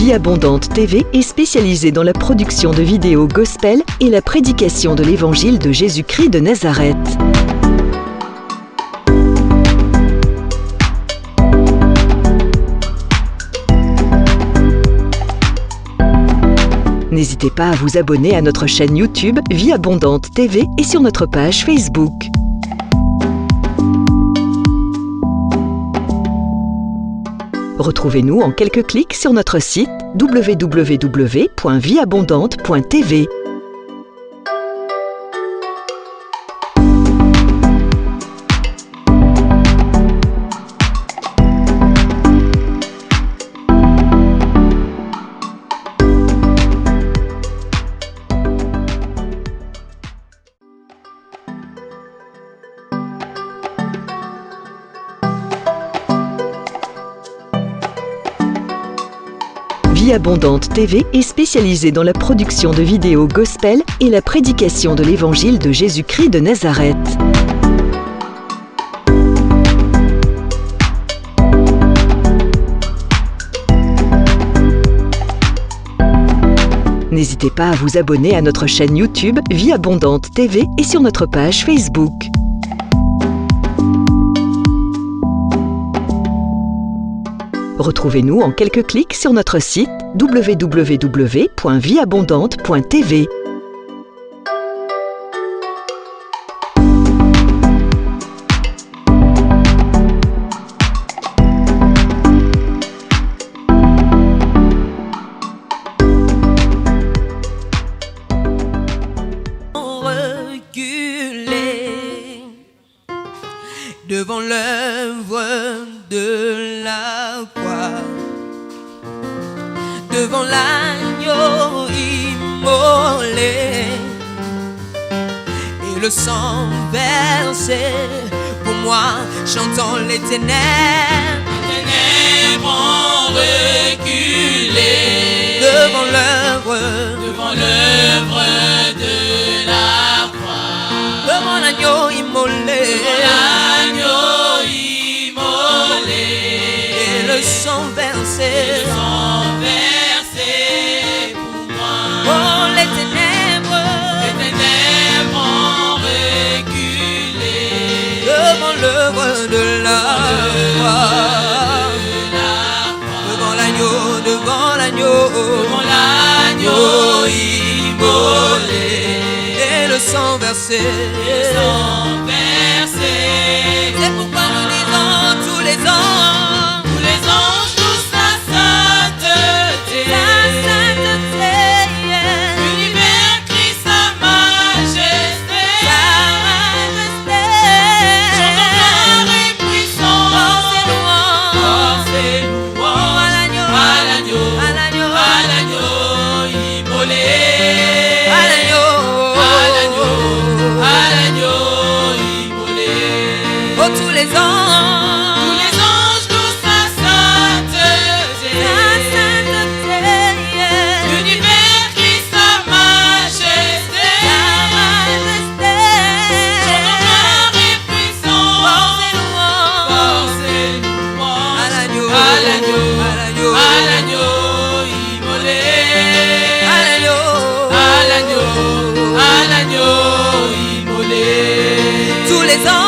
Vie Abondante TV est spécialisée dans la production de vidéos gospel et la prédication de l'évangile de Jésus-Christ de Nazareth. N'hésitez pas à vous abonner à notre chaîne YouTube Vie Abondante TV et sur notre page Facebook. Retrouvez-nous en quelques clics sur notre site www.vieabondante.tv. Vie Abondante TV est spécialisée dans la production de vidéos gospel et la prédication de l'évangile de Jésus-Christ de Nazareth. N'hésitez pas à vous abonner à notre chaîne YouTube Vie Abondante TV et sur notre page Facebook. Retrouvez-nous en quelques clics sur notre site www.vieabondante.tv. Devant l'œuvre de la croix, devant l'agneau immolé et le sang versé pour moi, chantant les ténèbres ont reculé devant l'œuvre de la croix, devant l'agneau immolé. Le sang versé pour moi. Oh, les ténèbres ont reculé devant l'œuvre de la croix, devant l'agneau immolé et le sang versé. C'est pourquoi nous disons tous les ans. Tous les anges tous sa sainteté, l'univers crie sa majesté, son gloire et puissance, force et louange à l'agneau immolé, à l'agneau immolé. Tous les anges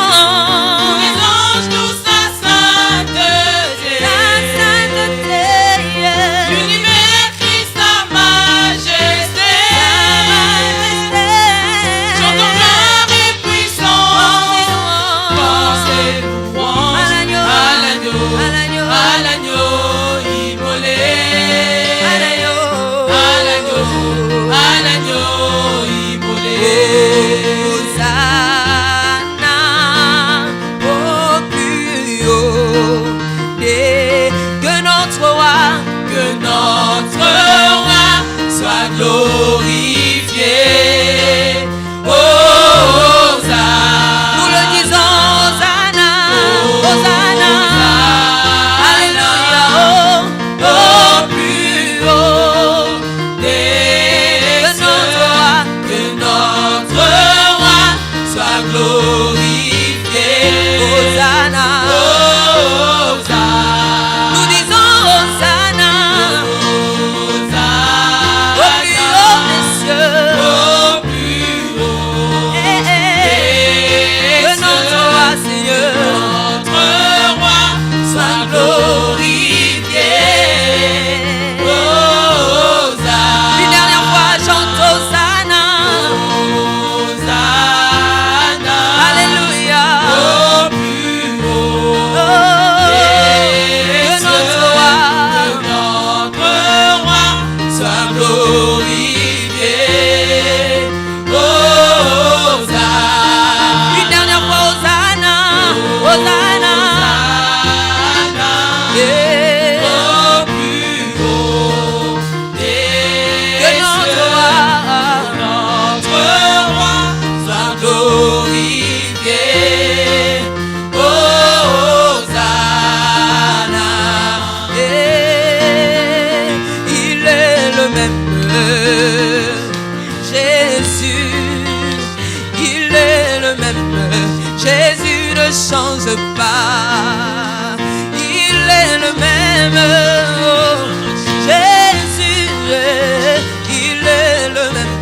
change pas. Il est le même. Oh, Jésus, il est le même.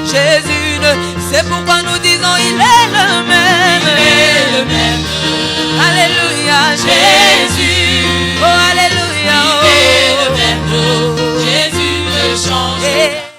Jésus, c'est pourquoi nous disons il est le même. Il est le même. Alléluia, Jésus. Oh, alléluia. Oh, il est le même. Jésus ne change pas.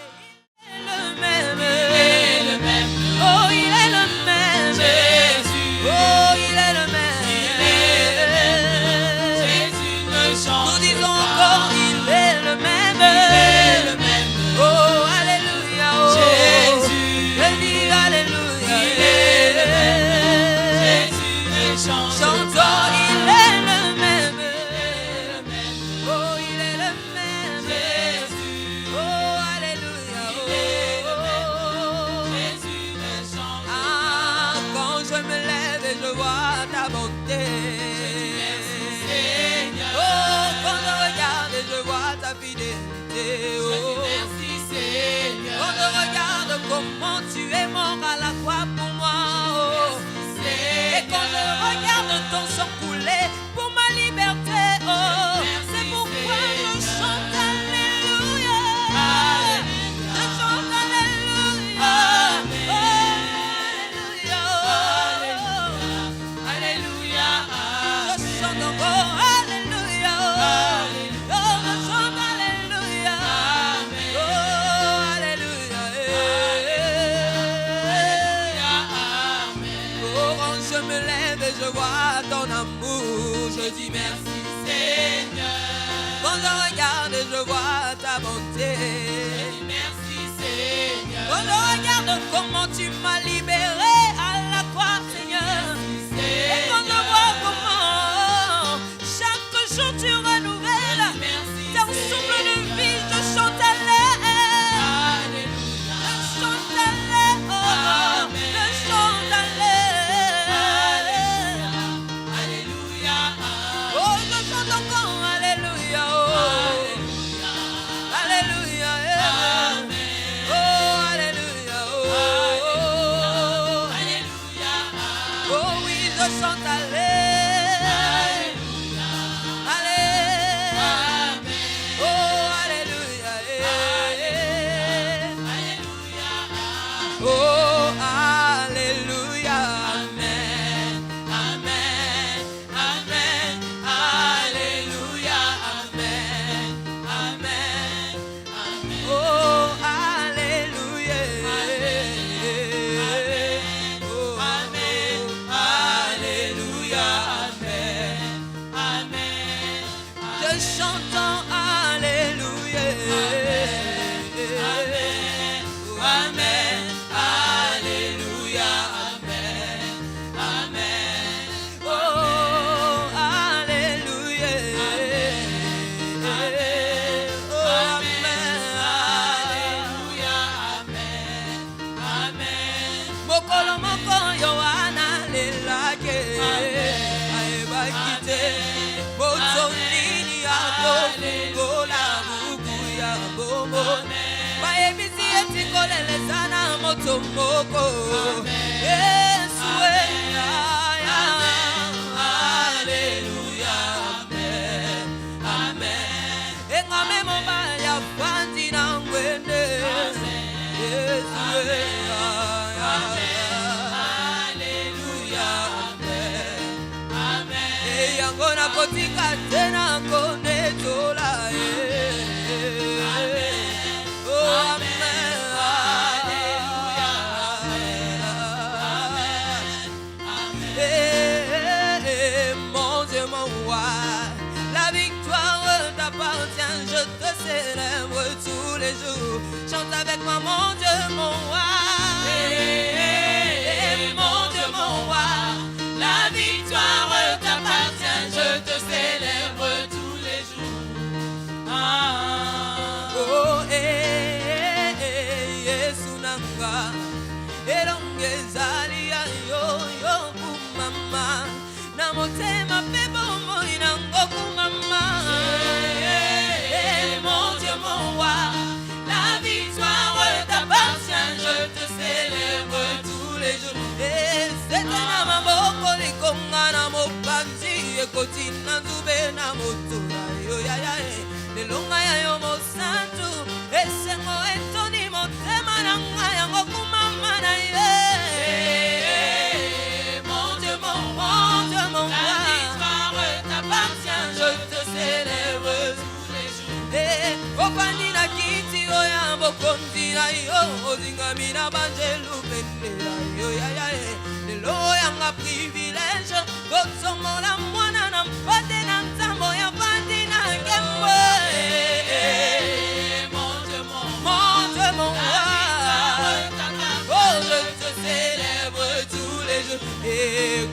Comment tu es mort à la croix pour moi, oh. Et quand je regarde ton sang couler pour ma liberté, oh. C'est pourquoi je chante alléluia. Je chante alléluia. Oh, alléluia. Je chante encore alléluia. Oh, je chante alléluia. Oh, alléluia. Je me lève et je vois ton amour, je dis merci Seigneur. Quand je regarde et je vois ta bonté, je dis merci Seigneur. Quand je regarde comment tu m'as libéré à la croix Seigneur, et quand je vois comment chaque jour tu renouvelles ton souffle de vie, je chante alléluia. Je chante alléluia. Je chante alléluia. Chante avec moi, mon Dieu, mon roi. Mon Dieu, mon roi. La victoire t'appartient, je te célèbre tous les jours. Oh, Sunanga. Elongezali yo yo kumama. Namotema pebo moinango kumama. Mon Dieu, mon roi. Je te célèbre tous les jours. Et c'est un amour qu'on est comme kotina nzube na motura yo ya ya lelonga ya yo mosantu esengo etoni motema na ngai yango kumama na ye. Mon Dieu, mon Dieu, mon roi, la victoire t'appartient, je te célèbre tous les jours. Opandi na kiti oya bokonzi na yo ozingami na banjelu pendela yo ya ya lelo yanga privilège kosomola mwana na mpate na nzambo ya pandi na ngembo. Mon Dieu, mon roi, oh je te célèbre tous les jours.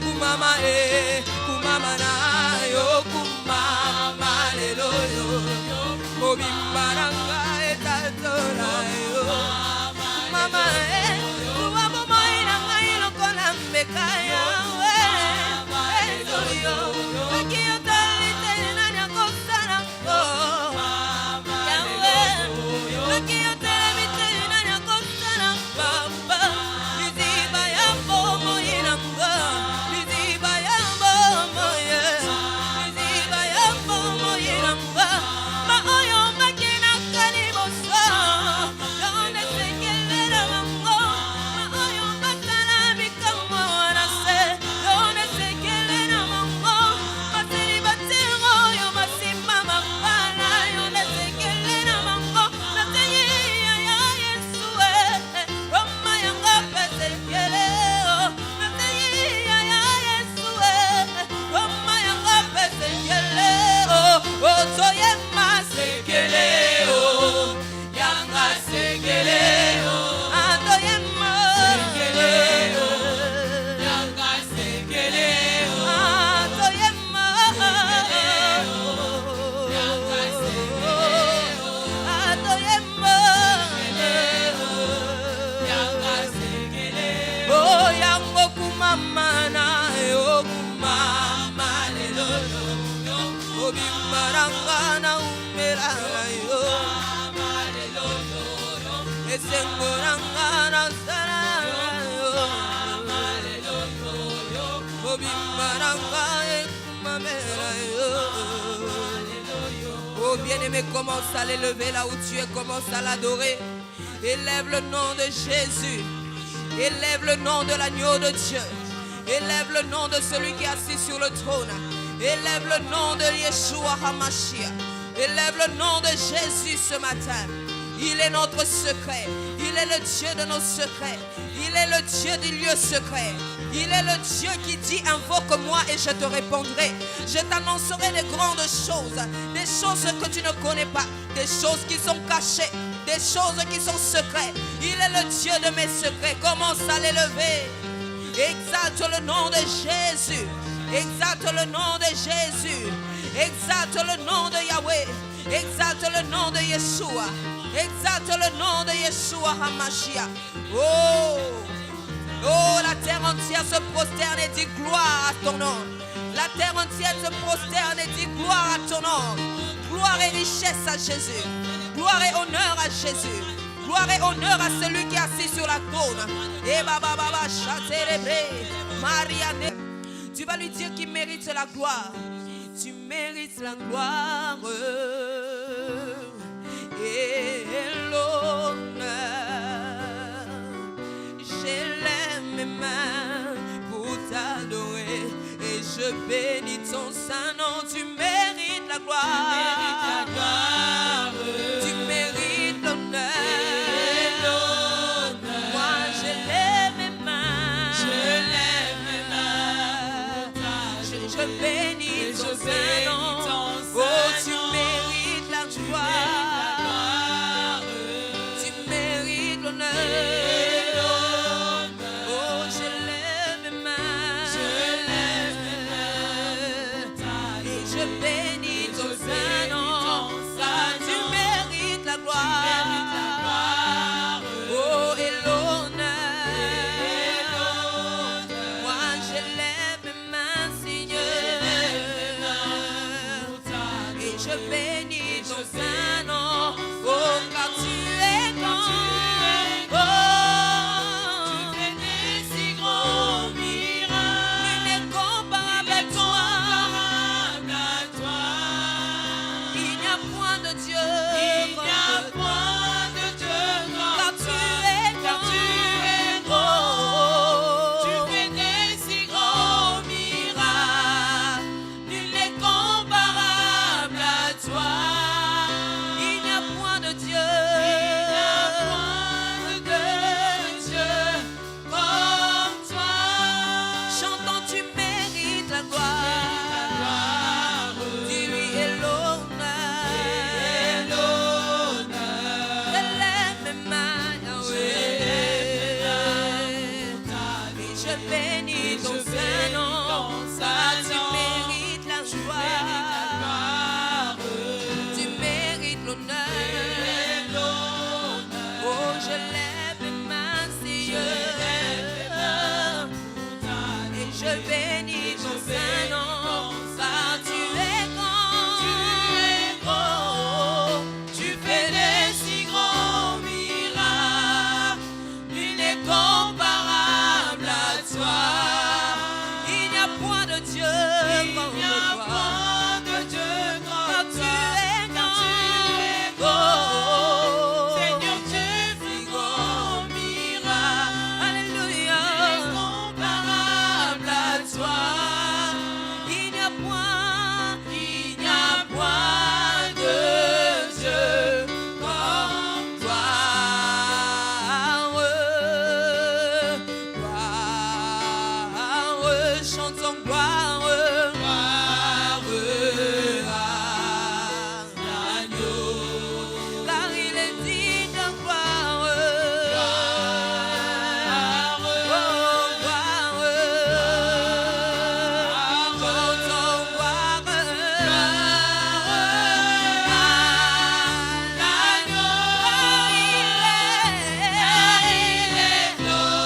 Kumama kumama na yo kumama lelo yo mobimbaranga etatola yo mama kuwabo moina ngai lokola mbeka yawe ezoyo akiyo talite nani akosana yawe akiyo talite nani akosana baba liziba ya bomo inanga liziba ya bomo ye liziba ya bomo inanga ma oyo makina kanibosa donde se quiere la mango ma oyo batala mikamo na se donde se quiere la mango bateli batero yo masima mapala donde se quiere la mango bateli ya Yesu Roma yanga pese quiere bateli ya Yesu Roma yanga pese quiere oh soy más sekele yanga sekele atoyema sekele yanga sekele atoyema yanga sekele atoyema yanga sekele oh yango kumama na yo kumama lelo obimbaranga na umera yo esengoranga na sara yo obimbaranga ekumamera yo. Oh bien-aimé, commence à l'élever là où tu es, commence à l'adorer. Élève le nom de Jésus, élève le nom de l'agneau de Dieu, élève le nom de celui qui est assis sur le trône. Élève le nom de Yeshua HaMashiach. Élève le nom de Jésus ce matin. Il est notre secret. Il est le Dieu de nos secrets. Il est le Dieu du lieu secret. Il est le Dieu qui dit invoque-moi et je te répondrai. Je t'annoncerai des grandes choses. Des choses que tu ne connais pas. Des choses qui sont cachées. Des choses qui sont secrètes. Il est le Dieu de mes secrets. Commence à l'élever. Exalte le nom de Jésus. Exalte le nom de Jésus. Exalte le nom de Yahweh. Exalte le nom de Yeshua. Exalte le nom de Yeshua HaMashiach. Oh, oh, la terre entière se prosterne et dit gloire à ton nom. La terre entière se prosterne et dit gloire à ton nom. Gloire et richesse à Jésus. Gloire et honneur à Jésus. Gloire et honneur à celui qui est assis sur la trône. Et baba baba chaterebre Maria. Tu vas lui dire qu'il mérite la gloire. Tu mérites la gloire et l'honneur. J'élève mes mains pour t'adorer et je bénis ton saint nom. Tu mérites la gloire. Tu mérites l'honneur. Moi j'élève mes mains. Je bénis ton saint nom. Oh, tu mérites la gloire. Tu mérites l'honneur. Oh, je lève mes mains. Et je bénis ton saint nom. Car tu mérites la gloire. Oh, et l'honneur. Moi, je lève mes mains, Seigneur. Je bénis ton Saint-Nom, car tu mérites la gloire, tu mérites l'honneur. Oh, je lève mes mains, Seigneur, et je bénis ton Saint-Nom, car tu es grand, tu fais des si grands miracles, nul n'est comparable à toi. Il n'y a point de Dieu comme toi. Car tu es grand. Seigneur, tu fais grand miracle. Alléluia. Incomparable à toi. Il n'y a point de Dieu comme toi. Chantons gloire, à l'agneau, car il est digne de gloire, chantons gloire, à l'agneau, car il est glorieux.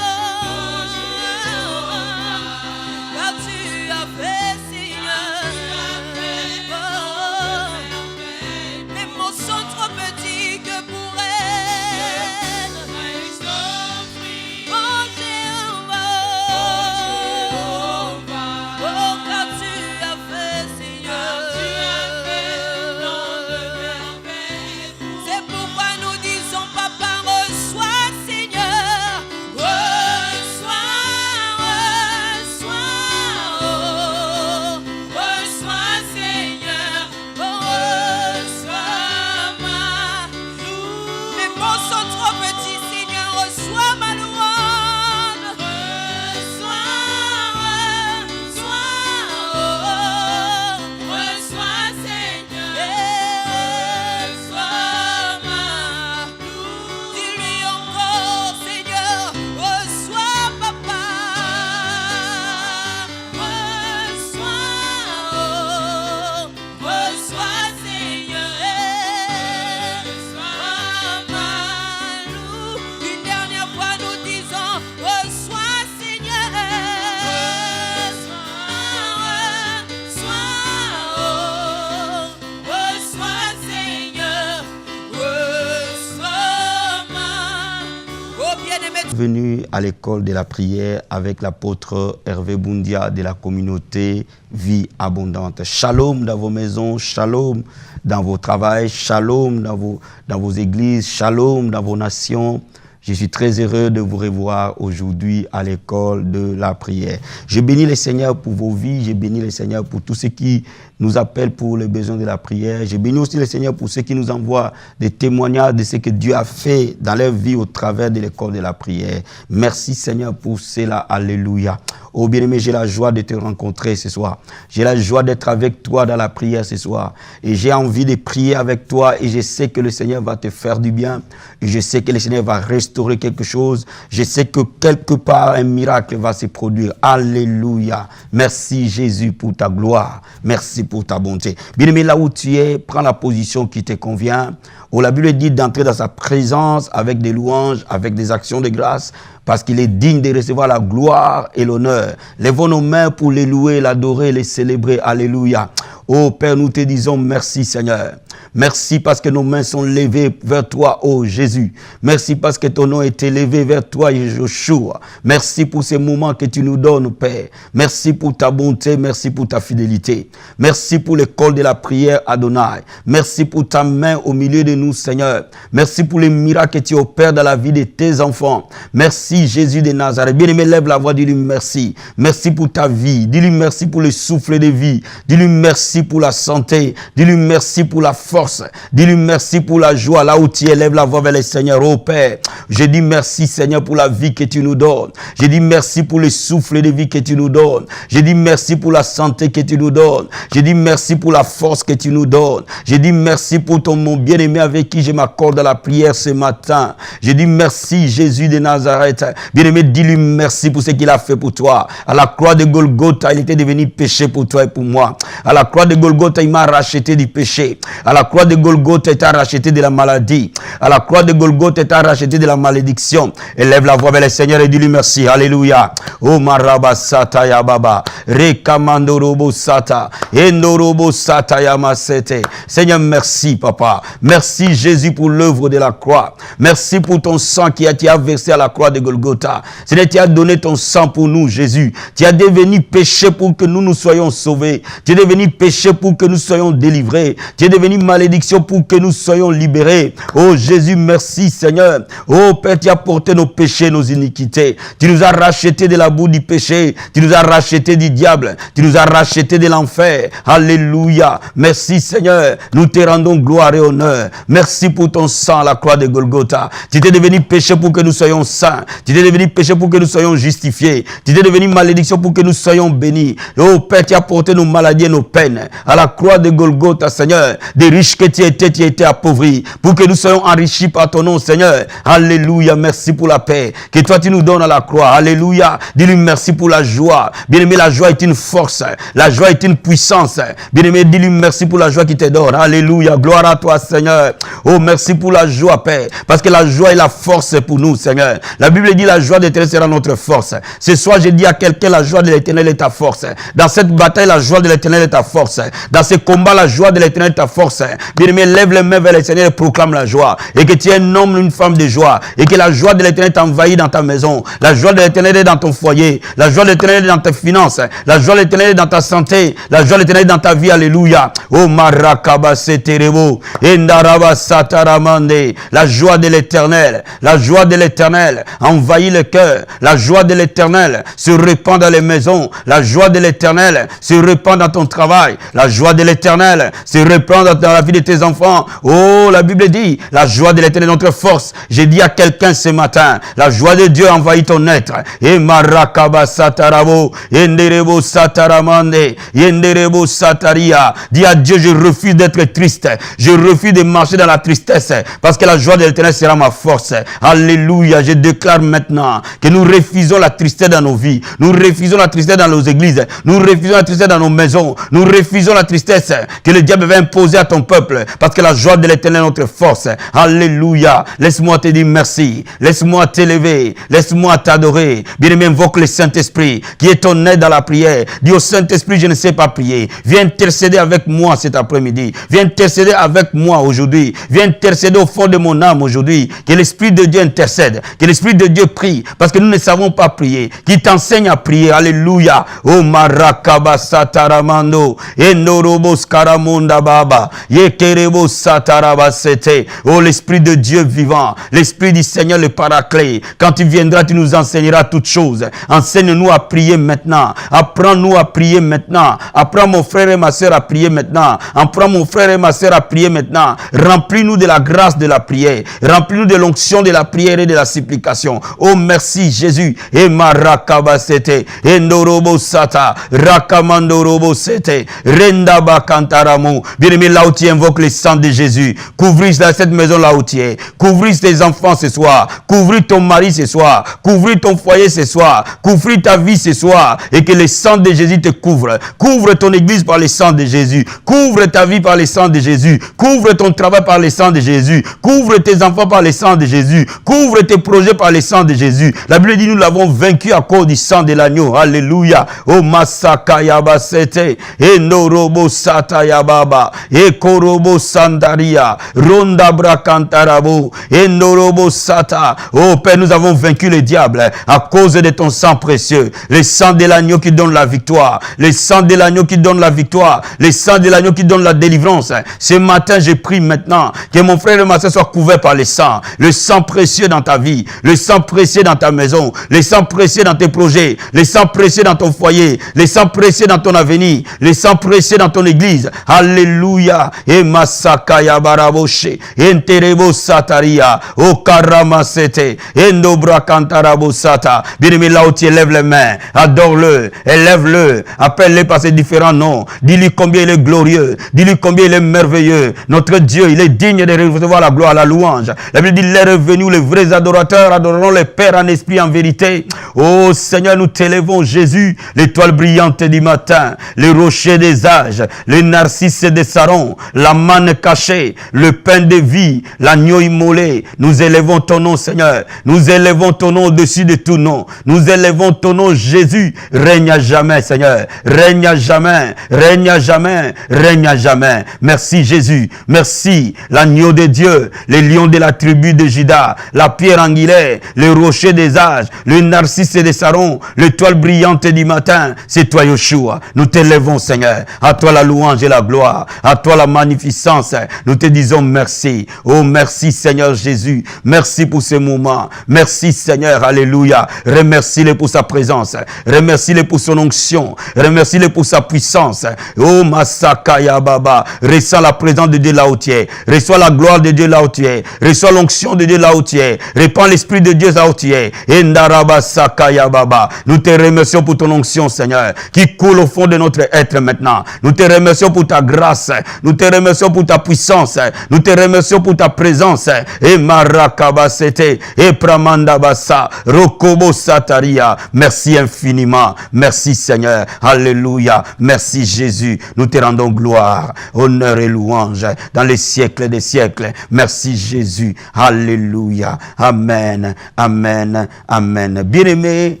Bienvenue à l'école de la prière avec l'apôtre Hervé Boundia de la communauté Vie Abondante. Shalom dans vos maisons, shalom dans vos travails, shalom dans vos églises, shalom dans vos nations. Je suis très heureux de vous revoir aujourd'hui à l'école de la prière. Je bénis le Seigneur pour vos vies, je bénis le Seigneur pour tous ceux qui nous appellent pour les besoins de la prière. Je bénis aussi le Seigneur pour ceux qui nous envoient des témoignages de ce que Dieu a fait dans leur vie au travers de l'école de la prière. Merci Seigneur pour cela. Alléluia. Oh bien-aimé, j'ai la joie de te rencontrer ce soir. J'ai la joie d'être avec toi dans la prière ce soir. Et j'ai envie de prier avec toi et je sais que le Seigneur va te faire du bien. Et je sais que le Seigneur va restaurer quelque chose. Je sais que quelque part un miracle va se produire. Alléluia. Merci Jésus pour ta gloire. Merci pour ta bonté. Bien-aimé, là où tu es, prends la position qui te convient. Oh, la Bible dit d'entrer dans sa présence avec des louanges, avec des actions de grâce, parce qu'il est digne de recevoir la gloire et l'honneur. Lèvons nos mains pour les louer, l'adorer, les célébrer. Alléluia. Oh Père, nous te disons merci Seigneur. Merci parce que nos mains sont levées vers toi, oh Jésus. Merci parce que ton nom est élevé vers toi, Yeshua. Merci pour ces moments que tu nous donnes, Père. Merci pour ta bonté, merci pour ta fidélité. Merci pour l'école de la prière, Adonai. Merci pour ta main au milieu de nous, Seigneur. Merci pour les miracles que tu opères dans la vie de tes enfants. Merci, Jésus de Nazareth. Bien-aimé, lève la voix, dis-lui merci. Merci pour ta vie. Dis-lui merci pour le souffle de vie. Dis-lui merci pour la santé. Dis-lui merci pour la force. Dis-lui merci pour la joie. Là où tu élèves la voix vers le Seigneur, oh Père. Je dis merci, Seigneur, pour la vie que tu nous donnes. Je dis merci pour le souffle de vie que tu nous donnes. Je dis merci pour la santé que tu nous donnes. Je dis merci pour la force que tu nous donnes. Je dis merci pour ton mon bien-aimé avec qui je m'accorde à la prière ce matin. Je dis merci, Jésus de Nazareth. Bien-aimé, dis-lui merci pour ce qu'il a fait pour toi. À la croix de Golgotha, il était devenu péché pour toi et pour moi. À la croix de Golgotha, il m'a racheté du péché. À la croix de Golgotha, il t'a racheté de la maladie. À la croix de Golgotha, il t'a racheté de la malédiction. Élève la voix vers le Seigneur et dis-lui merci. Alléluia. Oh maraba sata ya baba. Rekamando robo sata. Endorobo sata ya masete. Seigneur, merci papa. Merci Jésus pour l'œuvre de la croix. Merci pour ton sang qui a été versé à la croix de Golgotha. Seigneur, tu as donné ton sang pour nous, Jésus. Tu as devenu péché pour que nous soyons sauvés. Tu es devenu péché pour que nous soyons délivrés. Tu es devenu malédiction pour que nous soyons libérés. Oh Jésus, merci Seigneur. Oh Père, tu as porté nos péchés, nos iniquités. Tu nous as rachetés de la boue du péché. Tu nous as rachetés du diable. Tu nous as rachetés de l'enfer. Alléluia. Merci Seigneur. Nous te rendons gloire et honneur. Merci pour ton sang à la croix de Golgotha. Tu es devenu péché pour que nous soyons saints. Tu es devenu péché pour que nous soyons justifiés. Tu es devenu malédiction pour que nous soyons bénis. Oh Père, tu as porté nos maladies et nos peines. À la croix de Golgotha, Seigneur, des riches que tu étais appauvri, pour que nous soyons enrichis par ton nom, Seigneur. Alléluia, merci pour la paix que toi tu nous donnes à la croix. Alléluia, dis-lui merci pour la joie. Bien-aimé, la joie est une force, la joie est une puissance. Bien-aimé, dis-lui merci pour la joie qui te donne. Alléluia, gloire à toi, Seigneur. Oh, merci pour la joie, Père, parce que la joie est la force pour nous, Seigneur. La Bible dit la joie de l'Éternel sera notre force. Ce soir, je dis à quelqu'un, la joie de l'Éternel est ta force. Dans cette bataille, la joie de l'Éternel est ta force. Dans ce combat, la joie de l'Éternel est ta force. Bien-aimé, lève les mains vers le Seigneur et proclame la joie. Et que tu es un homme, une femme de joie. Et que la joie de l'Éternel t'envahit dans ta maison. La joie de l'Éternel est dans ton foyer. La joie de l'Éternel est dans tes finances. La joie de l'Éternel est dans ta santé. La joie de l'Éternel est dans ta vie. Alléluia. Oh marakaba seterebo. Endaraba sataramande. La joie de l'Éternel. La joie de l'Éternel envahit le cœur. La joie de l'Éternel se répand dans les maisons. La joie de l'Éternel se répand dans ton travail. La joie de l'Éternel se répand dans la vie de tes enfants. Oh, la Bible dit, la joie de l'Éternel est notre force. J'ai dit à quelqu'un ce matin, la joie de Dieu envahit ton être. Et marakaba satarabo, yenderebo sataramande, yenderebo sataria. Dis à Dieu, je refuse d'être triste. Je refuse de marcher dans la tristesse, parce que la joie de l'Éternel sera ma force. Alléluia, je déclare maintenant que nous refusons la tristesse dans nos vies. Nous refusons la tristesse dans nos églises. Nous refusons la tristesse dans nos maisons. Nous refusons refusons la tristesse que le diable va imposer à ton peuple, parce que la joie de l'Éternel est notre force. Alléluia. Laisse-moi te dire merci. Laisse-moi t'élever. Laisse-moi t'adorer. Bien-aimé, invoque le Saint-Esprit qui est ton aide dans la prière. Dis au Saint-Esprit, je ne sais pas prier. Viens intercéder avec moi cet après-midi. Viens intercéder avec moi aujourd'hui. Viens intercéder au fond de mon âme aujourd'hui. Que l'Esprit de Dieu intercède. Que l'Esprit de Dieu prie. Parce que nous ne savons pas prier. Qu'il t'enseigne à prier. Alléluia. Oh marakaba sataramando. Enorobo skaramunda baba. Yekerebo sataraba sete. Oh l'Esprit de Dieu vivant. L'Esprit du Seigneur le Paraclet. Quand tu viendras, tu nous enseigneras toutes choses. Enseigne-nous à prier maintenant. Apprends-nous à prier maintenant. Apprends mon frère et ma soeur à prier maintenant. Apprends mon frère et ma soeur à prier maintenant. Remplis-nous de la grâce de la prière. Remplis-nous de l'onction de la prière et de la supplication. Oh merci Jésus. Et marakabasete. Endorobo sata. Rakamandorobo sete. Rendaba kantaramu. Bien-aimé, là où tu invoques le sang de Jésus. Couvris cette maison là où tu es. Couvris tes enfants ce soir. Couvris ton mari ce soir. Couvris ton foyer ce soir. Couvris ta vie ce soir. Et que le sang de Jésus te couvre. Couvre ton église par le sang de Jésus. Couvre ta vie par le sang de Jésus. Couvre ton travail par le sang de Jésus. Couvre tes enfants par le sang de Jésus. Couvre tes projets par le sang de Jésus. La Bible dit nous l'avons vaincu à cause du sang de l'agneau. Alléluia. Oh masaka yabasete. E norobo sata yababa. E korobo sandaria. Ronda brakantarabo. E norobo sata. Oh Père, nous avons vaincu le diable à cause de ton sang précieux. Le sang de l'agneau qui donne la victoire. Le sang de l'agneau qui donne la victoire. Le sang de l'agneau qui donne la délivrance. Ce matin, je prie maintenant que mon frère et ma soeur soient couverts par le sang. Le sang précieux dans ta vie. Le sang précieux dans ta maison. Le sang précieux dans tes projets. Le sang précieux dans ton foyer. Le sang précieux dans ton avenir. Le sang précieux dans ton église. Alléluia. Et masakaya baraboshe. Enterebo sataria. O karamasete. Endobra kantarabo sata. Bien-aimé, là où tu élèves les mains, adore-le, élève-le, appelle-le par ses différents noms. Dis-lui combien il est glorieux, dis-lui combien il est merveilleux. Notre Dieu, il est digne de recevoir la gloire, la louange. La Bible dit, il est revenu, les vrais adorateurs adoreront le Père en esprit, en vérité. Oh Seigneur, nous t'élèvons, Jésus, l'étoile brillante du matin, le rocher des âges, le narcisse des sarons, la manne cachée, le pain de vie, l'agneau immolé. Nous élèvons ton nom, Seigneur. Nous élèvons ton nom au-dessus de tout nom. Nous élèvons ton nom, Jésus. Règne à jamais, Seigneur. Règne à jamais. Règne à jamais. Règne à jamais. Merci, Jésus. Merci, l'agneau de Dieu, le lion de la tribu de Juda, la pierre angulaire, le rocher des âges, le narcisse des sarons, l'étoile brillante du matin. C'est toi, Yeshua. Nous t'élèvons, Seigneur. À toi la louange et la gloire. À toi la magnificence. Nous te disons merci. Oh, merci, Seigneur Jésus. Merci pour ce moment. Merci, Seigneur. Alléluia. Remercie-le pour sa présence. Remercie-le pour son onction. Remercie-le pour sa puissance. Oh, Masakaya Baba. Reçois la présence de Dieu là où tu es. Reçois la gloire de Dieu là où tu es. Reçois l'onction de Dieu là où tu es. Répands l'esprit de Dieu là où tu es. Endaraba Sakaya Baba. Nous te remercions pour ton onction, Seigneur, qui coule au fond de notre être maintenant. Nous te remercions pour ta grâce. Nous te remercions pour ta puissance. Nous te remercions pour ta présence. Et Marakabasete. Et Pramandabasa. Rokobo Sataria. Merci infiniment. Merci Seigneur. Alléluia. Merci Jésus. Nous te rendons gloire, honneur et louange dans les siècles des siècles. Merci Jésus. Alléluia. Amen. Amen. Amen. Bien-aimé,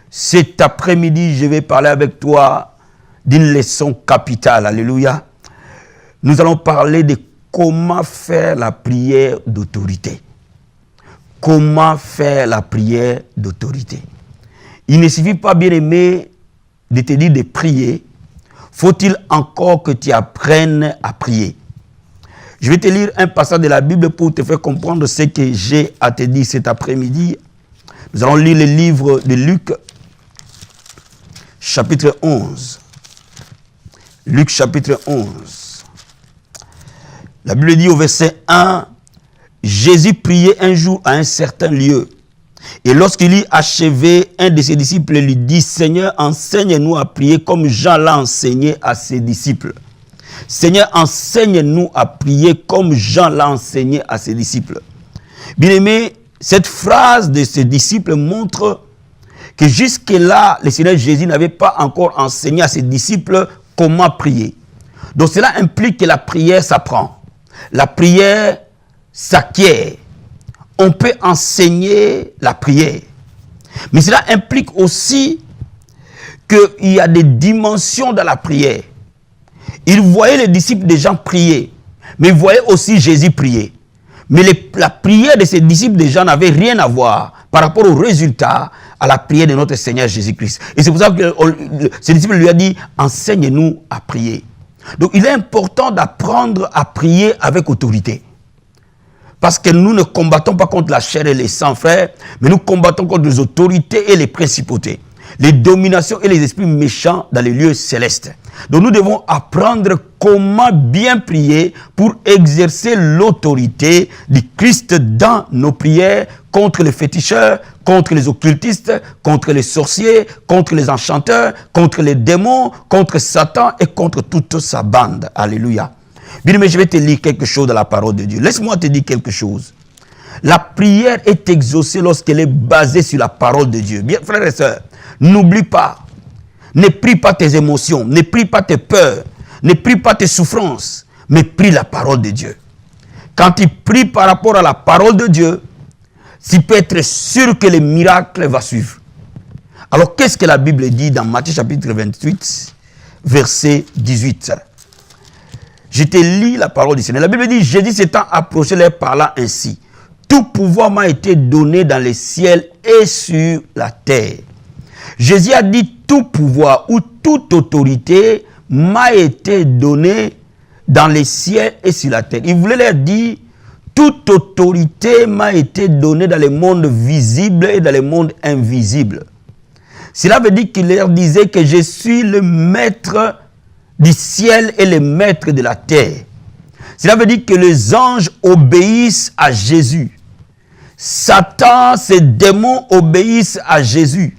cet après-midi, je vais parler avec toi d'une leçon capitale. Alléluia. Nous allons parler de comment faire la prière d'autorité. Comment faire la prière d'autorité. Il ne suffit pas, bien-aimé, de te dire de prier. Faut-il encore que tu apprennes à prier? Je vais te lire un passage de la Bible pour te faire comprendre ce que j'ai à te dire cet après-midi. Nous allons lire le livre de Luc, chapitre 11. Luc, chapitre 11. La Bible dit au verset 1, Jésus priait un jour à un certain lieu. Et lorsqu'il eut achevé, un de ses disciples lui dit, Seigneur, enseigne-nous à prier comme Jean l'a enseigné à ses disciples. Seigneur, enseigne-nous à prier comme Jean l'a enseigné à ses disciples. Bien-aimé, cette phrase de ses disciples montre que jusque-là, le Seigneur Jésus n'avait pas encore enseigné à ses disciples comment prier. Donc cela implique que la prière s'apprend. La prière s'acquiert. On peut enseigner la prière. Mais cela implique aussi qu'il y a des dimensions dans la prière. Ils voyaient les disciples des gens prier, mais ils voyaient aussi Jésus prier. Mais la prière de ces disciples des gens n'avait rien à voir par rapport au résultat à la prière de notre Seigneur Jésus-Christ. Et c'est pour ça que ces disciples lui ont dit, enseigne-nous à prier. Donc il est important d'apprendre à prier avec autorité. Parce que nous ne combattons pas contre la chair et les sangs, frères, mais nous combattons contre les autorités et les principautés, les dominations et les esprits méchants dans les lieux célestes. Donc nous devons apprendre comment bien prier pour exercer l'autorité du Christ dans nos prières contre les féticheurs, contre les occultistes, contre les sorciers, contre les enchanteurs, contre les démons, contre Satan et contre toute sa bande. Alléluia. Bien, mais je vais te lire quelque chose dans la parole de Dieu. Laisse-moi te dire quelque chose. La prière est exaucée lorsqu'elle est basée sur la parole de Dieu. Bien, frères et sœurs, n'oublie pas. Ne prie pas tes émotions, ne prie pas tes peurs, ne prie pas tes souffrances, mais prie la parole de Dieu. Quand tu pries par rapport à la parole de Dieu, tu peux être sûr que le miracle va suivre. Alors, qu'est-ce que la Bible dit dans Matthieu chapitre 28, verset 18? Je te lis la parole du Seigneur. La Bible dit, Jésus s'étant approché leur parlant ainsi. Tout pouvoir m'a été donné dans les ciels et sur la terre. Jésus a dit, tout pouvoir ou toute autorité m'a été donnée dans les ciels et sur la terre. Il voulait leur dire, toute autorité m'a été donnée dans le monde visible et dans le monde invisible. Cela veut dire qu'il leur disait que je suis le maître du ciel et le maître de la terre. Cela veut dire que les anges obéissent à Jésus. Satan, ses démons obéissent à Jésus.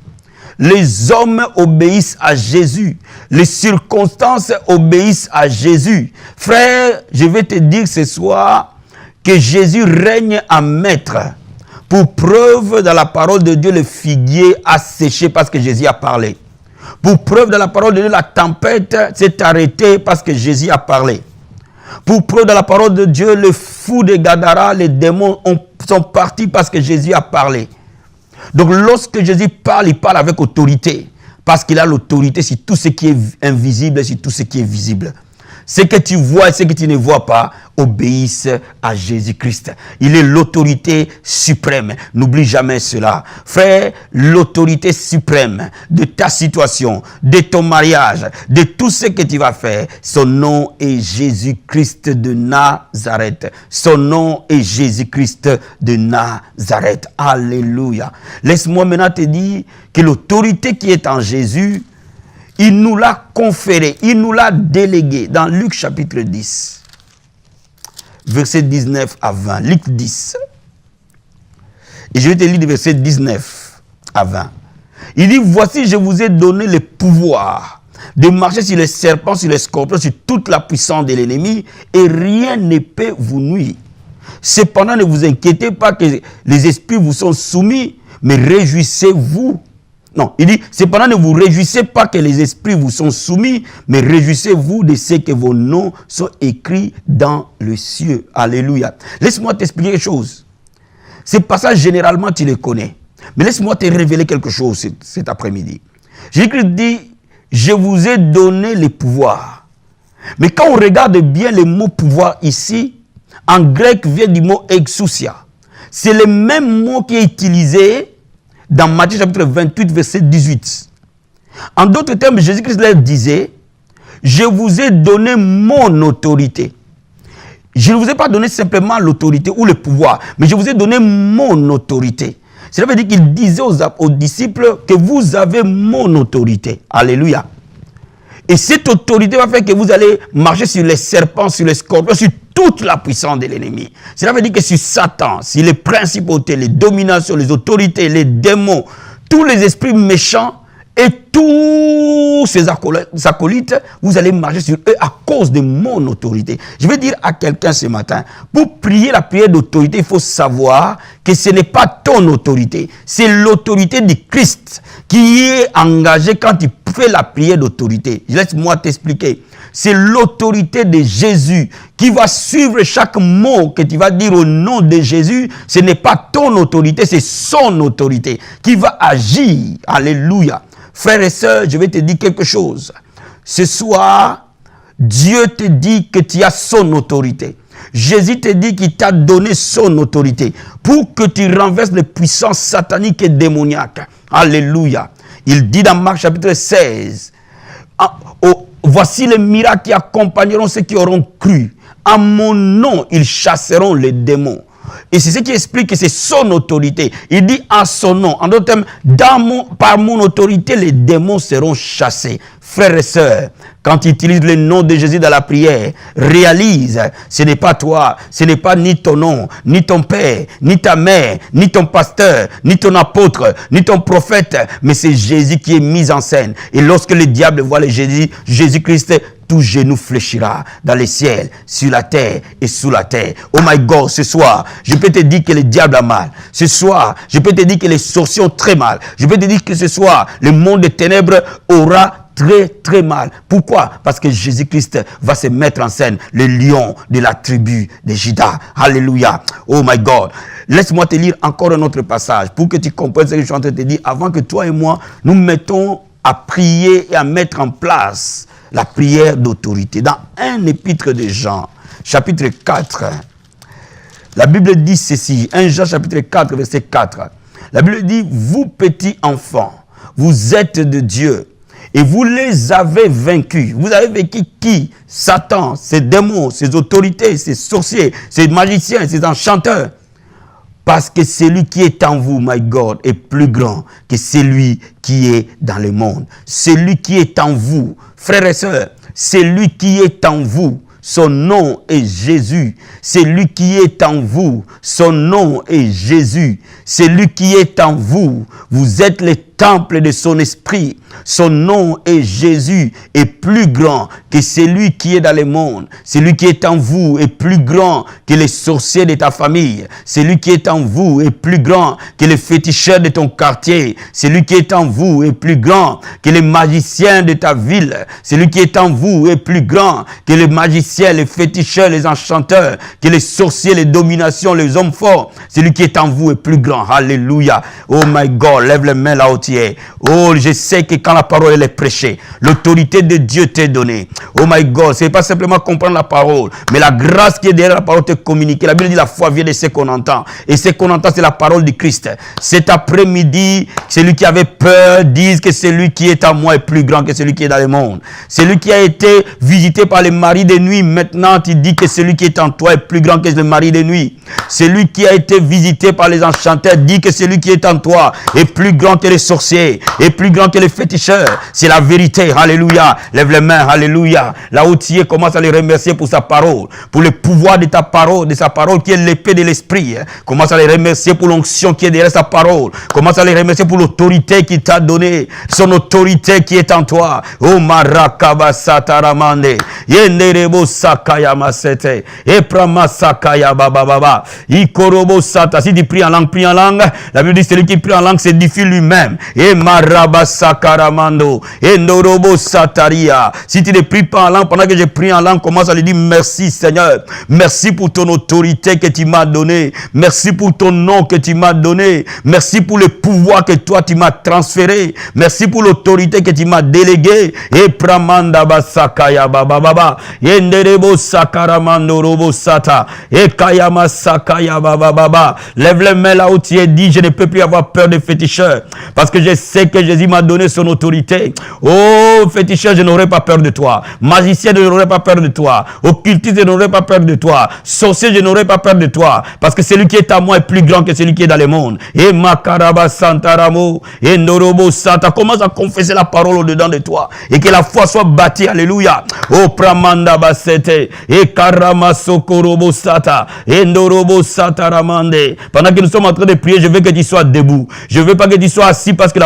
Les hommes obéissent à Jésus. Les circonstances obéissent à Jésus. Frère, je vais te dire ce soir que Jésus règne en maître. Pour preuve, dans la parole de Dieu, le figuier a séché parce que Jésus a parlé. Pour preuve, dans la parole de Dieu, la tempête s'est arrêtée parce que Jésus a parlé. Pour preuve, dans la parole de Dieu, le fou de Gadara, les démons sont partis parce que Jésus a parlé. Donc lorsque Jésus parle, il parle avec autorité. Parce qu'il a l'autorité sur tout ce qui est invisible et sur tout ce qui est visible. Ce que tu vois et ce que tu ne vois pas obéissent à Jésus-Christ. Il est l'autorité suprême. N'oublie jamais cela. Frère, l'autorité suprême de ta situation, de ton mariage, de tout ce que tu vas faire, son nom est Jésus-Christ de Nazareth. Son nom est Jésus-Christ de Nazareth. Alléluia. Laisse-moi maintenant te dire que l'autorité qui est en Jésus, il nous l'a conféré, il nous l'a délégué dans Luc chapitre 10, verset 19 à 20. Luc 10. Et je vais te lire le verset 19 à 20. Il dit, voici, je vous ai donné le pouvoir de marcher sur les serpents, sur les scorpions, sur toute la puissance de l'ennemi, et rien ne peut vous nuire. Cependant, ne vous inquiétez pas que les esprits vous sont soumis, mais réjouissez-vous. Non, il dit, cependant ne vous réjouissez pas que les esprits vous sont soumis, mais réjouissez-vous de ce que vos noms sont écrits dans le ciel. Alléluia. Laisse-moi t'expliquer quelque chose. Ces passages, généralement, tu les connais. Mais laisse-moi te révéler quelque chose cet après-midi. Jésus-Christ dit, je vous ai donné le pouvoir. Mais quand on regarde bien le mot pouvoir ici, en grec vient du mot exousia. C'est le même mot qui est utilisé dans Matthieu chapitre 28, verset 18. En d'autres termes, Jésus-Christ leur disait, je vous ai donné mon autorité. Je ne vous ai pas donné simplement l'autorité ou le pouvoir, mais je vous ai donné mon autorité. Cela veut dire qu'il disait aux disciples que vous avez mon autorité. Alléluia. Et cette autorité va faire que vous allez marcher sur les serpents, sur les scorpions, sur toute la puissance de l'ennemi. Cela veut dire que sur Satan, sur les principautés, les dominations, les autorités, les démons, tous les esprits méchants, Et tous ces acolytes, vous allez marcher sur eux à cause de mon autorité. Je vais dire à quelqu'un ce matin, pour prier la prière d'autorité, il faut savoir que ce n'est pas ton autorité. C'est l'autorité du Christ qui est engagée quand tu fais la prière d'autorité. Laisse-moi t'expliquer. C'est l'autorité de Jésus qui va suivre chaque mot que tu vas dire au nom de Jésus. Ce n'est pas ton autorité, c'est son autorité qui va agir. Alléluia. Frères et sœurs, je vais te dire quelque chose. Ce soir, Dieu te dit que tu as son autorité. Jésus te dit qu'il t'a donné son autorité pour que tu renverses les puissances sataniques et démoniaques. Alléluia. Il dit dans Marc chapitre 16, voici les miracles qui accompagneront ceux qui auront cru. En mon nom, ils chasseront les démons. Et c'est ce qui explique que c'est son autorité. Il dit en son nom. En d'autres termes, par mon autorité, les démons seront chassés. Frères et sœurs, quand tu utilises le nom de Jésus dans la prière, réalise, ce n'est pas toi, ce n'est pas ni ton nom, ni ton père, ni ta mère, ni ton pasteur, ni ton apôtre, ni ton prophète, mais c'est Jésus qui est mis en scène. Et lorsque le diable voit le Jésus-Christ, tout genou fléchira dans les ciels, sur la terre et sous la terre. Oh my God, ce soir, je peux te dire que le diable a mal. Ce soir, je peux te dire que les sorciers ont très mal. Je peux te dire que ce soir, le monde des ténèbres aura très très mal. Pourquoi? Parce que Jésus-Christ va se mettre en scène, le lion de la tribu de Juda. Alléluia. Oh my God. Laisse-moi te lire encore un autre passage pour que tu comprennes ce que je suis en train de te dire avant que toi et moi, nous mettons à prier et à mettre en place la prière d'autorité. Dans un épître de Jean, chapitre 4, la Bible dit ceci, 1 Jean chapitre 4, verset 4. La Bible dit, vous petits enfants, vous êtes de Dieu et vous les avez vaincus. Vous avez vaincu qui? Satan, ses démons, ses autorités, ses sorciers, ses magiciens, ses enchanteurs. Parce que celui qui est en vous, my God, est plus grand que celui qui est dans le monde. Celui qui est en vous, frères et sœurs, celui qui est en vous, son nom est Jésus. Celui qui est en vous, son nom est Jésus. Celui qui est en vous, vous êtes le temple de son esprit. Son nom est Jésus, est plus grand que celui qui est dans le monde. Celui qui est en vous est plus grand que les sorciers de ta famille. Celui qui est en vous est plus grand que les féticheurs de ton quartier. Celui qui est en vous est plus grand que les magiciens de ta ville. Celui qui est en vous est plus grand que les magiciens, les féticheurs, les enchanteurs, que les sorciers, les dominations, les hommes forts. Celui qui est en vous est plus grand. Alléluia. Oh my God, lève les mains là où tu es. Oh, je sais que quand la parole elle est prêchée, l'autorité de Dieu t'est donnée. Oh my God, c'est pas simplement comprendre la parole, mais la grâce qui est derrière la parole t'est communiquée. La Bible dit la foi vient de ce qu'on entend. Et ce qu'on entend, c'est la parole du Christ. Cet après-midi, celui qui avait peur dise que celui qui est en moi est plus grand que celui qui est dans le monde. Celui qui a été visité par les maris de nuit, maintenant tu dis que celui qui est en toi est plus grand que le mari de nuit. Celui qui a été visité par les enchanteurs dit que celui qui est en toi est plus grand que les sorciers, est plus grand que les féticheurs. C'est la vérité. Alléluia. Lève les mains. Alléluia. Là où tu es, commence à les remercier pour sa parole, pour le pouvoir de ta parole, de sa parole qui est l'épée de l'esprit. Commence à les remercier pour l'onction qui est derrière sa parole. Commence à les remercier pour l'autorité qu'il t'a donnée, son autorité qui est en toi. Oh marakaba sataramande. Yenderebo sakaya masete. Eprama sakaya bababa. Ikorobo sata. Si tu pries en langue, prie en langue. La Bible dit celui qui prie en langue s'édifie lui-même. Et maraba sakaramando. Et ndorobo sataria. Si tu ne pries pas en langue, pendant que je prie en langue, commence à lui dire merci Seigneur. Merci pour ton autorité que tu m'as donnée. Merci pour ton nom que tu m'as donné. Merci pour le pouvoir que toi tu m'as transféré. Merci pour l'autorité que tu m'as déléguée. Et pramanda basakaya bababa. Et nderebo sakaramando robo sata. Et kayama sakaya bababa. Lève les mains là où tu es, dit je ne peux plus avoir peur des féticheurs. Parce que je sais que Jésus m'a donné son autorité. Oh, féticheur, je n'aurai pas peur de toi. Magicien, je n'aurai pas peur de toi. Occultiste, je n'aurai pas peur de toi. Sorcier, je n'aurai pas peur de toi. Parce que celui qui est à moi est plus grand que celui qui est dans le monde. Et makaraba santaramo, et norobo santa. Commence à confesser la parole au-dedans de toi. Et que la foi soit bâtie. Alléluia. Oh, pramanda basete. Et karama sokorobo sata. Et norobo sataramande. Pendant que nous sommes en train de prier, je veux que tu sois debout. Je veux pas que tu sois assis parce fasse que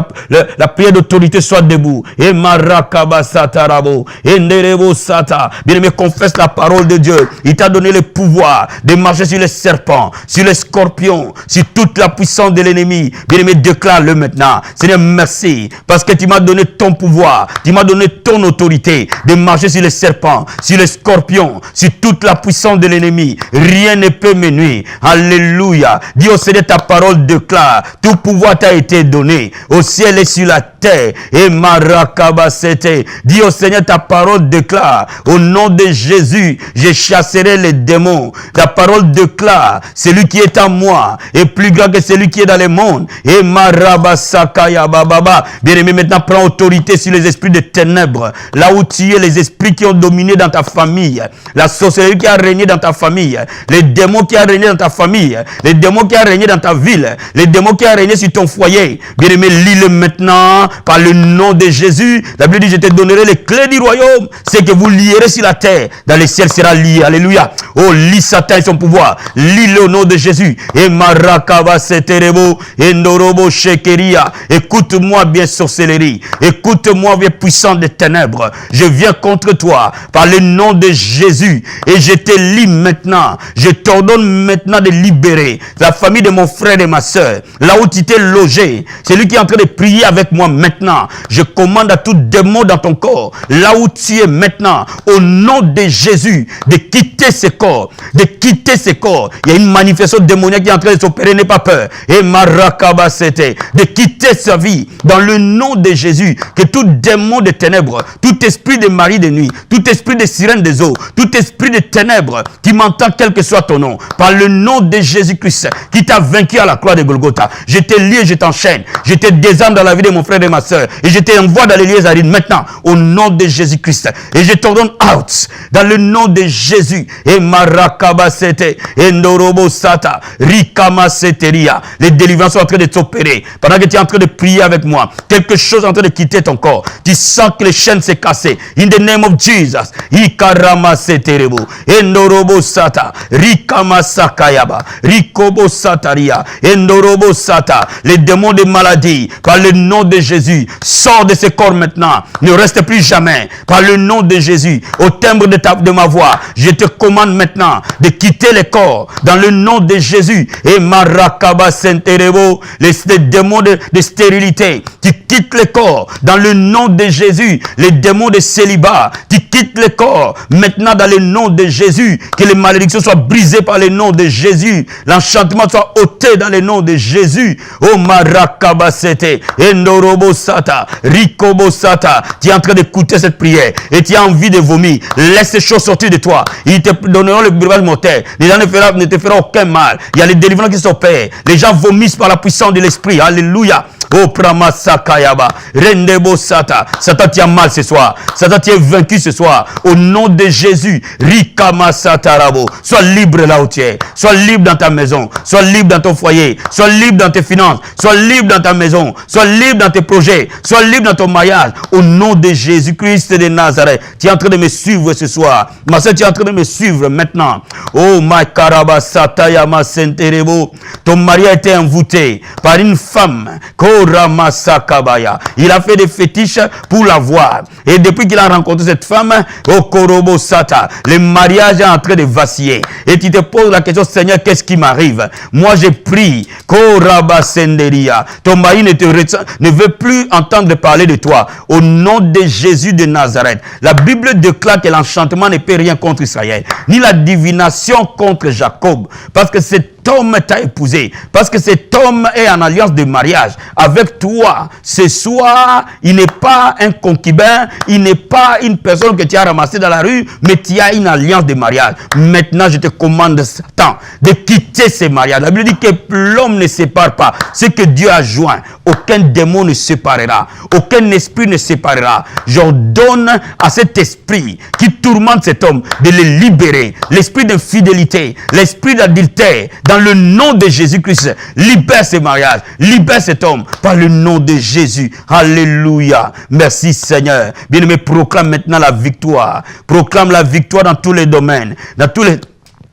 la prière d'autorité soit debout. Et marakaba satarabo, et nderebo sata. Bien-aimé, confesse la parole de Dieu. Il t'a donné le pouvoir de marcher sur les serpents, sur les scorpions, sur toute la puissance de l'ennemi. Bien-aimé, déclare-le maintenant. Seigneur, merci, parce que tu m'as donné ton pouvoir, tu m'as donné ton autorité de marcher sur les serpents, sur les scorpions, sur toute la puissance de l'ennemi. Rien ne peut me nuire. Alléluia. Dis au Seigneur, ta parole déclare, tout pouvoir t'a été donné au ciel et sur la terre. Et marakabasete. Dis au Seigneur, ta parole déclare, au nom de Jésus, je chasserai les démons. Ta parole déclare, celui qui est en moi est plus grand que celui qui est dans le monde. Et marabasakaya bababa. Bien-aimé, maintenant prends autorité sur les esprits de ténèbres. Là où tu es, les esprits qui ont dominé dans ta famille, la sorcellerie qui a régné dans ta famille, les démons qui ont régné dans ta famille, les démons qui ont régné dans ta ville, les démons qui ont régné sur ton foyer. Bien-aimé, lis-le maintenant par le nom de Jésus. La Bible dit, je te donnerai les clés du royaume. C'est que vous lierez sur la terre, dans le ciel sera lié. Alléluia. Oh, lis Satan et son pouvoir. Lis-le au nom de Jésus. Et marakaba seterebo, et ndorobo shekeria. Écoute-moi, bien sorcellerie. Écoute-moi, bien puissant des ténèbres. Je viens contre toi par le nom de Jésus. Et je te lis maintenant. Je t'ordonne maintenant de libérer la famille de mon frère et de ma soeur. Là où tu t'es logé. C'est lui qui est en train de prier avec moi maintenant. Je commande à tout démon dans ton corps. Là où tu es maintenant. Au nom de Jésus. De quitter ce corps. De quitter ce corps. Il y a une manifestation démoniaque qui est en train de s'opérer. N'aie pas peur. Et marakabasete. De quitter sa vie. Dans le nom de Jésus. Que tout démon de ténèbres. Tout esprit de mari de nuit. Tout esprit de sirène des eaux. Tout esprit de ténèbres. Qui m'entend quel que soit ton nom. Par le nom de Jésus-Christ. Qui t'a vaincu à la croix de Golgotha. Je te lie et je t'enchaîne. Je te désarme dans la vie de mon frère et de ma soeur. Et je t'envoie dans les lieux arides maintenant. Au nom de Jésus-Christ. Et je t'ordonne out. Dans le nom de Jésus. Et marakabasete. Et ndorobo sata. Rikamaseteria. Les délivrances sont en train de s'opérer. Pendant que tu es en train de prier avec moi. Quelque chose est en train de quitter ton corps. Tu sens que les chaînes s'est cassées. In the name of Jesus. Ikaramaseterebo. Et ndorobo sata. Rikamasakayaba. Rikobo sataria. Et ndorobo sata. Les démons de maladie. Par le nom de Jésus. Sors de ce corps maintenant. Ne reste plus jamais. Par le nom de Jésus. Au timbre de ma voix. Je te commande maintenant de quitter les corps. Dans le nom de Jésus. Et marakaba senterebo. Les démons de stérilité. Tu quittes les corps. Dans le nom de Jésus. Les démons de célibat. Tu quittes les corps. Maintenant dans le nom de Jésus. Que les malédictions soient brisées par le nom de Jésus. L'enchantement soit ôté dans le nom de Jésus. Oh marakabasete. Endorobo sata. Rikobo sata. Tu es en train d'écouter cette prière. Et tu as envie de vomir. Laisse ces choses sortir de toi. Ils te donneront le breuvage mortel. Les gens ne te feront aucun mal. Il y a les délivrances qui s'opèrent. Les gens vomissent par la puissance de l'esprit. Alléluia. Oh pramasakayaba. Rendebo sata. Satan, tu as mal ce soir. Satan, tu es vaincu ce soir. Au nom de Jésus. Rikamasatarabo. Sois libre là où tu es. Sois libre dans ta maison. Sois libre dans ton foyer. Sois libre dans tes finances. Sois libre dans ta maison. Sois libre dans tes projets. Sois libre dans ton mariage. Au nom de Jésus-Christ de Nazareth. Tu es en train de me suivre ce soir. Ma soeur, tu es en train de me suivre maintenant. Oh my karabasatayama senterebo. Ton mari a été envoûté par une femme. Koramasakabaya. Il a fait des fétiches pour la voir. Et depuis qu'il a rencontré cette femme, oh Korobo Sata, le mariage est en train de vaciller. Et tu te poses la question, Seigneur, qu'est-ce qui m'arrive? Moi, j'ai pris. Korabasenderia. Ton mari ne veut plus entendre parler de toi. Au nom de Jésus de Nazareth. La Bible déclare que l'enchantement ne peut rien contre Israël. Ni la divination contre Jacob. Parce que cet homme t'a épousé. Parce que cet homme est en alliance de mariage avec toi. Ce soir, il n'est pas un concubin. Il n'est pas une personne que tu as ramassée dans la rue. Mais tu as une alliance de mariage. Maintenant, je te commande, Satan, de quitter ces mariages. La Bible dit que l'homme ne sépare pas. Ce que Dieu a joint, aucun démon ne séparera. Aucun esprit ne séparera. J'ordonne à cet esprit qui tourmente cet homme de le libérer. L'esprit d'infidélité, l'esprit d'adultère, dans le nom de Jésus-Christ, libère ce mariage, libère cet homme, par le nom de Jésus. Alléluia. Merci Seigneur. Bien-aimé, proclame maintenant la victoire. Proclame la victoire dans tous les domaines, dans tous les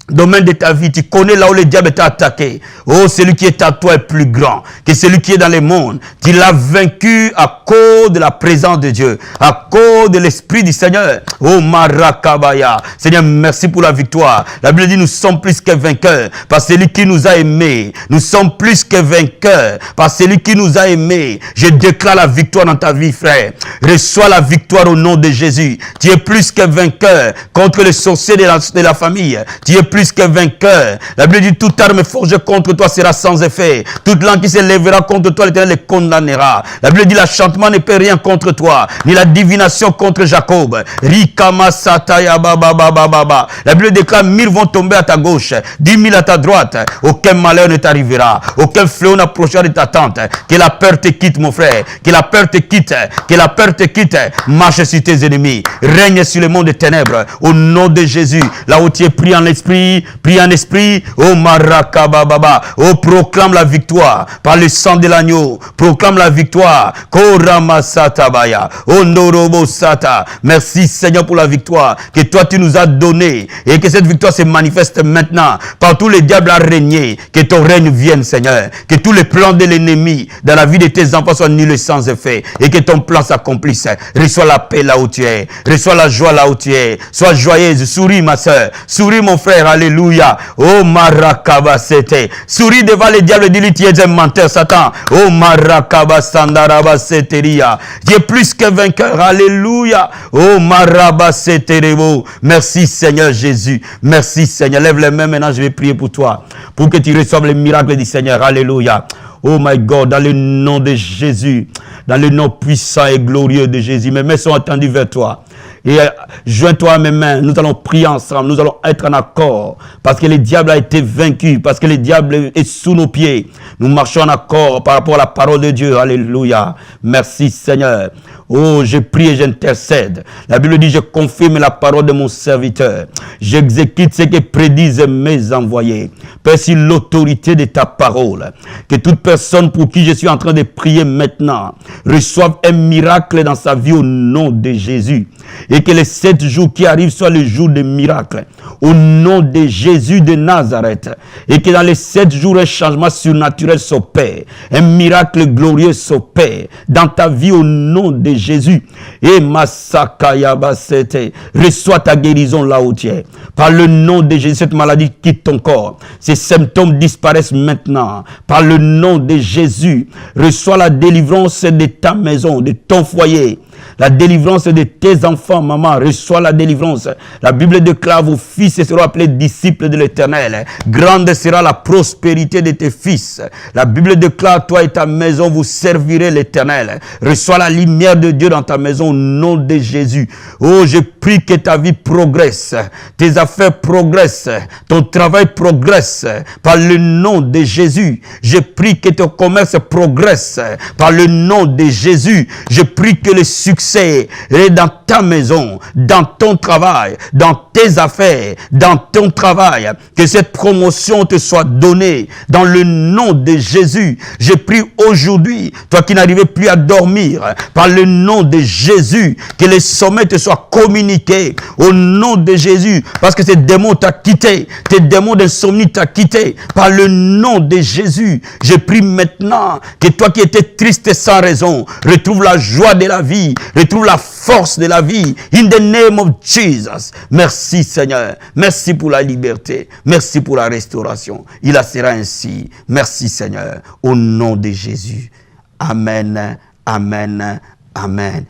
domaine de ta vie, tu connais là où le diable t'a attaqué. Oh, celui qui est à toi est plus grand que celui qui est dans les mondes. Tu l'as vaincu à cause de la présence de Dieu, à cause de l'Esprit du Seigneur. Oh, Marakabaya. Seigneur, merci pour la victoire. La Bible dit, nous sommes plus que vainqueurs par celui qui nous a aimés. Nous sommes plus que vainqueurs par celui qui nous a aimés. Je déclare la victoire dans ta vie, frère. Reçois la victoire au nom de Jésus. Tu es plus que vainqueur contre les sorciers de la famille. Tu es plus que vainqueur. La Bible dit, toute arme forgée contre toi sera sans effet. Toute langue qui se lèvera contre toi, l'Éternel les condamnera. La Bible dit, l'enchantement ne peut rien contre toi, ni la divination contre Jacob. Rikama sataya baba baba baba. La Bible déclare, 1000 vont tomber à ta gauche, 10 000 à ta droite. Aucun malheur ne t'arrivera. Aucun fléau n'approchera de ta tente. Que la peur te quitte, mon frère. Que la peur te quitte. Que la peur te quitte. Marche sur tes ennemis. Règne sur le monde des ténèbres. Au nom de Jésus. Là où tu es pris en esprit, prie en esprit, oh Marakababa, oh proclame la victoire par le sang de l'agneau, proclame la victoire, Koramasatabaya, oh Norobo Sata. Merci Seigneur pour la victoire que toi tu nous as donnée et que cette victoire se manifeste maintenant. Partout le diable a régné, que ton règne vienne Seigneur, que tous les plans de l'ennemi dans la vie de tes enfants soient nuls sans effet et que ton plan s'accomplisse. Reçois la paix là où tu es, reçois la joie là où tu es, sois joyeuse, souris ma soeur, souris mon frère, alléluia. Oh Marakaba Sete. Souris devant le diable, dis-lui, tu es un menteur, Satan. Oh Marakaba Sandaraba Seteria. Tu es plus que vainqueur, alléluia. Oh Maraba Seterebo. Merci Seigneur Jésus. Merci Seigneur. Lève les mains maintenant, je vais prier pour toi. Pour que tu reçoives les miracles du Seigneur, alléluia. Oh my God, dans le nom de Jésus, dans le nom puissant et glorieux de Jésus, mes mains sont tendues vers toi. Et joins-toi à mes mains, nous allons prier ensemble, nous allons être en accord, parce que le diable a été vaincu, parce que le diable est sous nos pieds. Nous marchons en accord par rapport à la parole de Dieu, alléluia. Merci Seigneur. Oh, je prie et j'intercède. La Bible dit, je confirme la parole de mon serviteur. J'exécute ce que prédisent mes envoyés. Père, sur l'autorité de ta parole, que toute personne pour qui je suis en train de prier maintenant reçoive un miracle dans sa vie au nom de Jésus. Et que les 7 jours qui arrivent soient les jours de miracles. Au nom de Jésus de Nazareth. Et que dans les 7 jours, un changement surnaturel s'opère. Un miracle glorieux s'opère dans ta vie au nom de Jésus. Et Masakayabasete. Reçois ta guérison là où tu es. Par le nom de Jésus, cette maladie quitte ton corps. Ces symptômes disparaissent maintenant. Par le nom de Jésus, reçois la délivrance de ta maison, de ton foyer. La délivrance de tes enfants, maman, reçois la délivrance. La Bible déclare, vos fils seront appelés disciples de l'Éternel. Grande sera la prospérité de tes fils. La Bible déclare, toi et ta maison, vous servirez l'Éternel. Reçois la lumière de Dieu dans ta maison au nom de Jésus. Oh, je prie que ta vie progresse, tes affaires progressent, ton travail progresse par le nom de Jésus. Je prie que ton commerce progresse par le nom de Jésus. Je prie que le succès est dans ta maison, dans ton travail, dans tes affaires, dans ton travail. Que cette promotion te soit donnée dans le nom de Jésus. Je prie aujourd'hui, toi qui n'arrivais plus à dormir, par le nom de Jésus, que les sommets te soient communiqués au nom de Jésus, parce que ces démons t'ont quitté, tes démons d'insomnie t'ont quitté, par le nom de Jésus. Je prie maintenant que toi qui étais triste sans raison, retrouve la joie de la vie, retrouve la force de la vie, in the name of Jesus. Merci Seigneur, merci pour la liberté, merci pour la restauration. Il en sera ainsi. Merci Seigneur, au nom de Jésus. Amen, amen, amen.